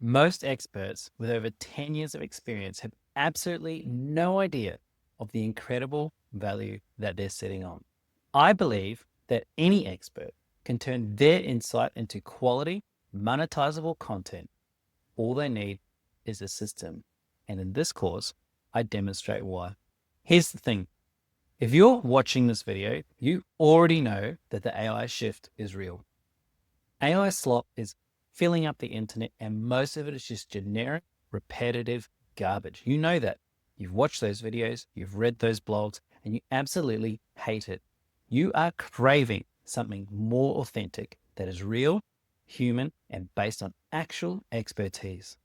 Most experts with over 10 years of experience have absolutely no idea of the incredible value that they're sitting on. I believe that any expert can turn their insight into quality, monetizable content. All they need is a system. And in this course, I demonstrate why. Here's the thing. If you're watching this video, you already know that the AI shift is real. AI slop is filling up the internet, and most of it is just generic, repetitive garbage. You know that. You've watched those videos, you've read those blogs, and you absolutely hate it. You are craving something more authentic that is real, human, and based on actual expertise.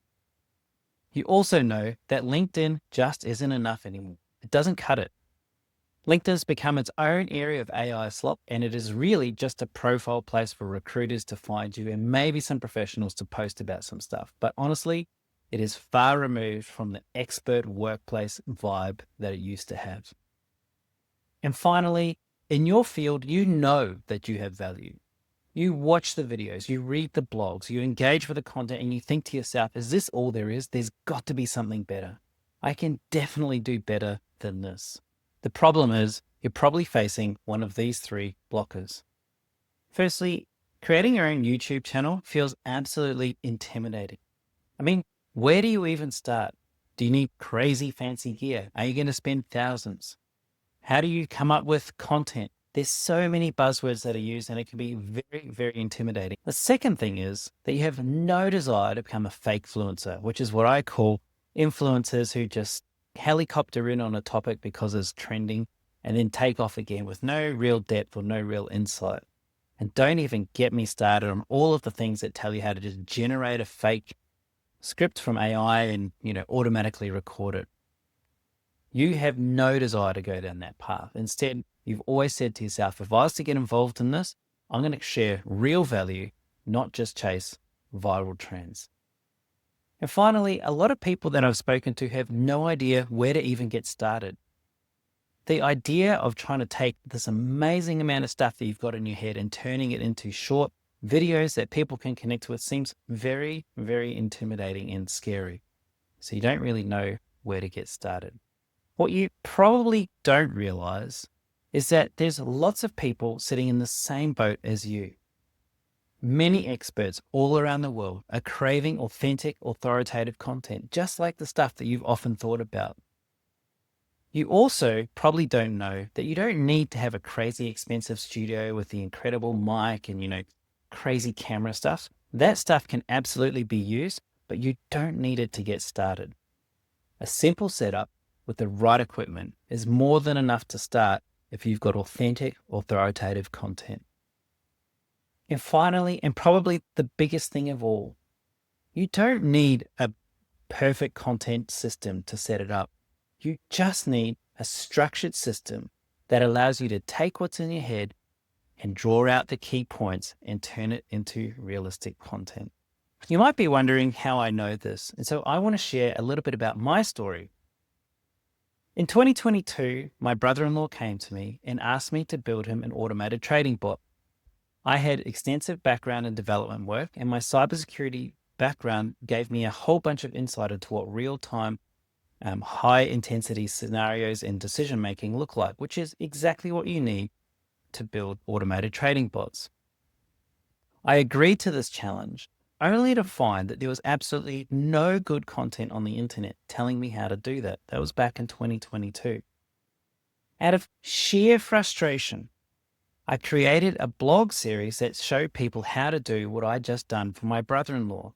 You also know that LinkedIn just isn't enough anymore. It doesn't cut it. LinkedIn's become its own area of AI slop, and it is really just a profile place for recruiters to find you and maybe some professionals to post about some stuff. But honestly, it is far removed from the expert workplace vibe that it used to have. And finally, in your field, you know that you have value. You watch the videos, you read the blogs, you engage with the content, and you think to yourself, is this all there is? There's got to be something better. I can definitely do better than this. The problem is you're probably facing one of these three blockers. Firstly, creating your own YouTube channel feels absolutely intimidating. I mean, where do you even start? Do you need crazy fancy gear? Are you going to spend thousands? How do you come up with content? There's so many buzzwords that are used, and it can be very, very intimidating. The second thing is that you have no desire to become a fake influencer, which is what I call influencers who just helicopter in on a topic because it's trending and then take off again with no real depth or no real insight. And don't even get me started on all of the things that tell you how to just generate a fake script from AI and, automatically record it. You have no desire to go down that path. Instead, you've always said to yourself, if I was to get involved in this, I'm going to share real value, not just chase viral trends. And finally, a lot of people that I've spoken to have no idea where to even get started. The idea of trying to take this amazing amount of stuff that you've got in your head and turning it into short videos that people can connect with seems very, very intimidating and scary. So you don't really know where to get started. What you probably don't realize is that there's lots of people sitting in the same boat as you. Many experts all around the world are craving authentic, authoritative content, just like the stuff that you've often thought about. You also probably don't know that you don't need to have a crazy expensive studio with the incredible mic and, crazy camera stuff. That stuff can absolutely be used, but you don't need it to get started. A simple setup with the right equipment is more than enough to start if you've got authentic, authoritative content. And finally, and probably the biggest thing of all, you don't need a perfect content system to set it up. You just need a structured system that allows you to take what's in your head and draw out the key points and turn it into realistic content. You might be wondering how I know this, and so I want to share a little bit about my story. In 2022, my brother-in-law came to me and asked me to build him an automated trading bot. I had extensive background in development work, and my cybersecurity background gave me a whole bunch of insight into what real-time, high-intensity scenarios and decision-making look like, which is exactly what you need to build automated trading bots. I agreed to this challenge only to find that there was absolutely no good content on the internet telling me how to do that. That was back in 2022. Out of sheer frustration, I created a blog series that showed people how to do what I just done for my brother-in-law.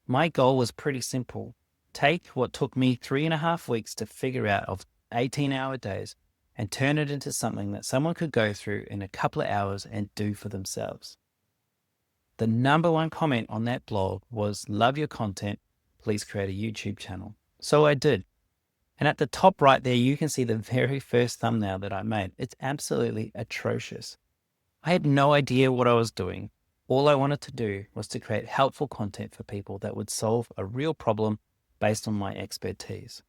My goal was pretty simple. Take what took me 3.5 weeks to figure out of 18-hour days and turn it into something that someone could go through in a couple of hours and do for themselves. The number one comment on that blog was, love your content, please create a YouTube channel. So I did. And at the top right there, you can see the very first thumbnail that I made. It's absolutely atrocious. I had no idea what I was doing. All I wanted to do was to create helpful content for people that would solve a real problem based on my expertise.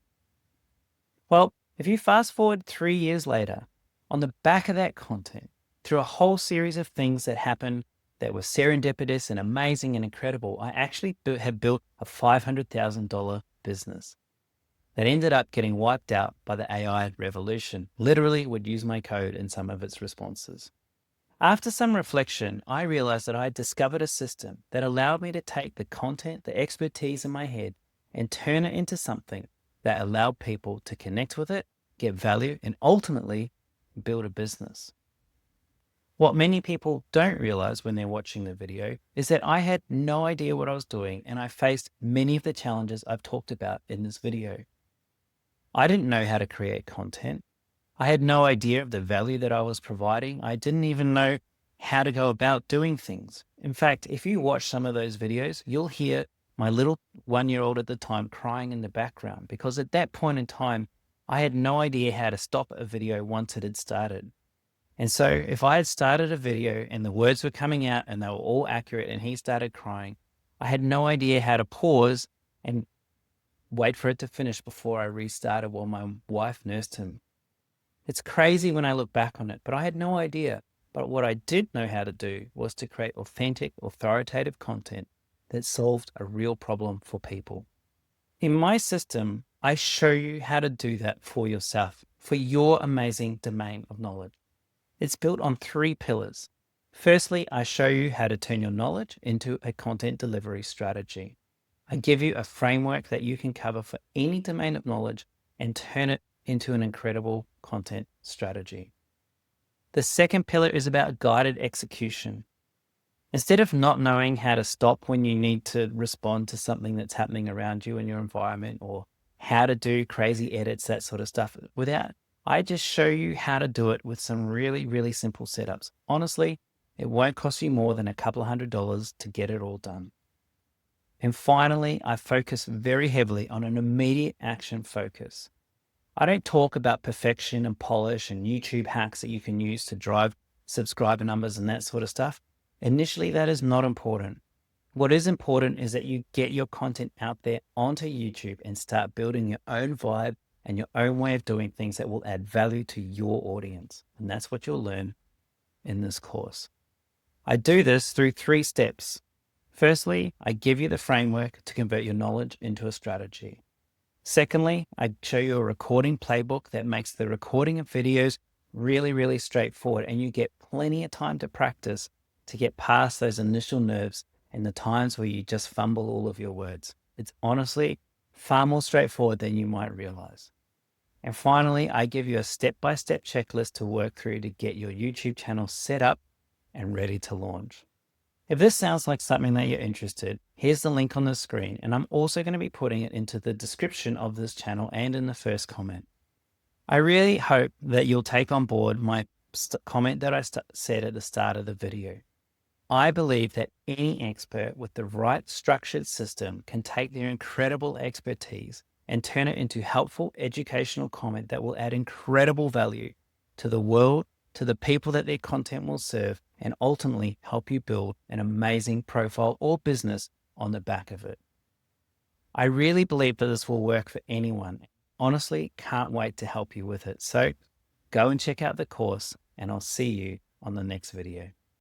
Well, if you fast forward 3 years later, on the back of that content, through a whole series of things that happened that were serendipitous and amazing and incredible, I actually had built a $500,000 business that ended up getting wiped out by the AI revolution. Literally would use my code in some of its responses. After some reflection, I realized that I had discovered a system that allowed me to take the content, the expertise in my head, and turn it into something that allowed people to connect with it, get value, and ultimately build a business. What many people don't realize when they're watching the video is that I had no idea what I was doing, and I faced many of the challenges I've talked about in this video. I didn't know how to create content. I had no idea of the value that I was providing. I didn't even know how to go about doing things. In fact, if you watch some of those videos, you'll hear my little 1-year-old at the time crying in the background, because at that point in time, I had no idea how to stop a video once it had started. And so if I had started a video and the words were coming out and they were all accurate and he started crying, I had no idea how to pause and wait for it to finish before I restarted while my wife nursed him. It's crazy when I look back on it, but I had no idea. But what I did know how to do was to create authentic, authoritative content that solved a real problem for people. In my system, I show you how to do that for yourself, for your amazing domain of knowledge. It's built on 3 pillars. Firstly, I show you how to turn your knowledge into a content delivery strategy. I give you a framework that you can cover for any domain of knowledge and turn it into an incredible content strategy. The second pillar is about guided execution. Instead of not knowing how to stop when you need to respond to something that's happening around you in your environment, or how to do crazy edits, that sort of stuff, I just show you how to do it with some really, really simple setups. Honestly, it won't cost you more than a couple of $100 to get it all done. And finally, I focus very heavily on an immediate action focus. I don't talk about perfection and polish and YouTube hacks that you can use to drive subscriber numbers and that sort of stuff. Initially, that is not important. What is important is that you get your content out there onto YouTube and start building your own vibe and your own way of doing things that will add value to your audience. And that's what you'll learn in this course. I do this through 3 steps. Firstly, I give you the framework to convert your knowledge into a strategy. Secondly, I show you a recording playbook that makes the recording of videos really, really straightforward, and you get plenty of time to practice to get past those initial nerves and the times where you just fumble all of your words. It's honestly far more straightforward than you might realize. And finally, I give you a step-by-step checklist to work through to get your YouTube channel set up and ready to launch. If this sounds like something that you're interested, here's the link on the screen, and I'm also going to be putting it into the description of this channel and in the first comment. I really hope that you'll take on board my comment that I said at the start of the video. I believe that any expert with the right structured system can take their incredible expertise and turn it into helpful educational comment that will add incredible value to the world, to the people that their content will serve, and ultimately help you build an amazing profile or business on the back of it. I really believe that this will work for anyone. Honestly, can't wait to help you with it. So go and check out the course, and I'll see you on the next video.